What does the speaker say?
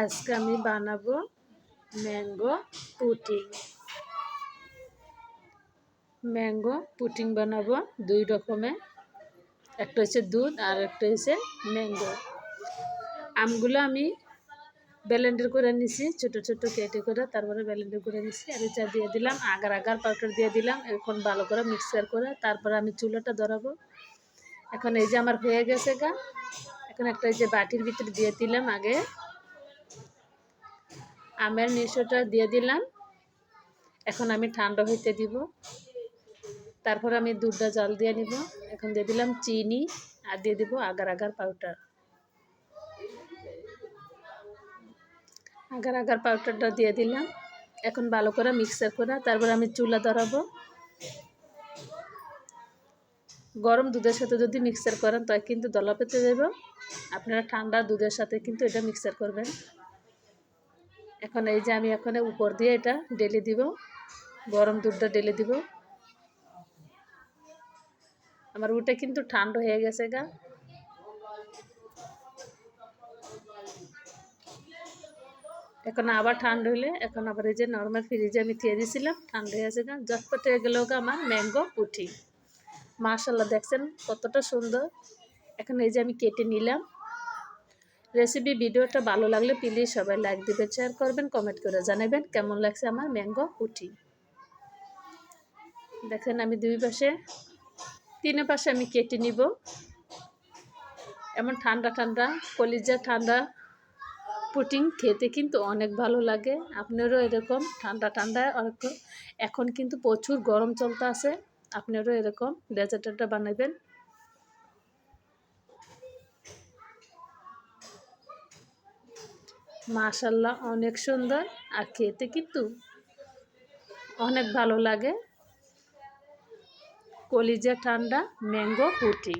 আজকে আমি বানাবো ম্যাঙ্গো পুডিং। ম্যাঙ্গো পুডিং বানাবো দুই রকমের, একটা হচ্ছে দুধ আর একটা হচ্ছে ম্যাঙ্গো। আমগুলো আমি ব্লেন্ডার করে নিছি, ছোট ছোট কেটে করে, তারপরে ব্লেন্ডার করে নিছি। আর এটা দিয়ে দিলাম আগার আগার পাউডার দিয়ে দিলাম, এখন ভালো করে মিক্সার করে তারপরে আমি চুলাটা ধরাবো। এখন এই যে আমার হয়ে গেছে গা, এখন একটা এই যে বাটির ভিতরে দিয়ে দিলাম আগে আমের মিশ্রণটা দিয়ে দিলাম। এখন আমি ঠান্ডা হইতে দিব, তারপর আমি দুধটা জাল দিয়ে নিব। এখন দিয়ে দিলাম চিনি আর দিয়ে দিব agar agar powder. Agar agar পাউডারটা দিয়ে দিলাম, এখন ভালো করে মিক্সার করে তারপর আমি চুলা ধরাবো। গরম দুধের সাথে যদি মিক্সার করেন তাই কিন্তু দলা পেতে দেব, আপনারা ঠান্ডা দুধের সাথে কিন্তু এটা মিক্সার করবেন। এখন এই যে আমি এখন উপর দিয়ে এটা ঢেলে দিব, গরম দুধটা ঢেলে দিব। আমার ওটা কিন্তু ঠান্ডা হয়ে গেছে গা। এখন আবার ঠান্ডা হলে এখন আবার এই যে নর্মাল ফ্রিজে আমি দিয়ে দিয়েছিলাম, ঠান্ডা হয়ে গেছে গা। ঝটপট হয়ে গেল গা আমার ম্যাঙ্গো পুডিং। মাশাআল্লাহ, দেখছেন কতটা সুন্দর। এখন এই যে আমি কেটে নিলাম। রেসিপি ভিডিওটা ভালো লাগলে প্লিজ সবাই লাইক দিবেন, শেয়ার করবেন, কমেন্ট করে জানাবেন কেমন লাগছে আমার ম্যাঙ্গো পুডিং। দেখেন আমি দুই পাশে তিনে পাশে আমি কেটে নিব। এমন ঠান্ডা ঠান্ডা কলিজা ঠান্ডা পুডিং খেতে কিন্তু অনেক ভালো লাগে। আপনারও এরকম ঠান্ডা ঠান্ডা, এখন কিন্তু প্রচুর গরম চলতে আছে, আপনারও এরকম ডেজার্টটা বানাবেন। মাশাআল্লাহ, অনেক সুন্দর আর খেতে কিন্তু অনেক ভালো লাগে কলিজা ঠান্ডা ম্যাঙ্গো পুডিং।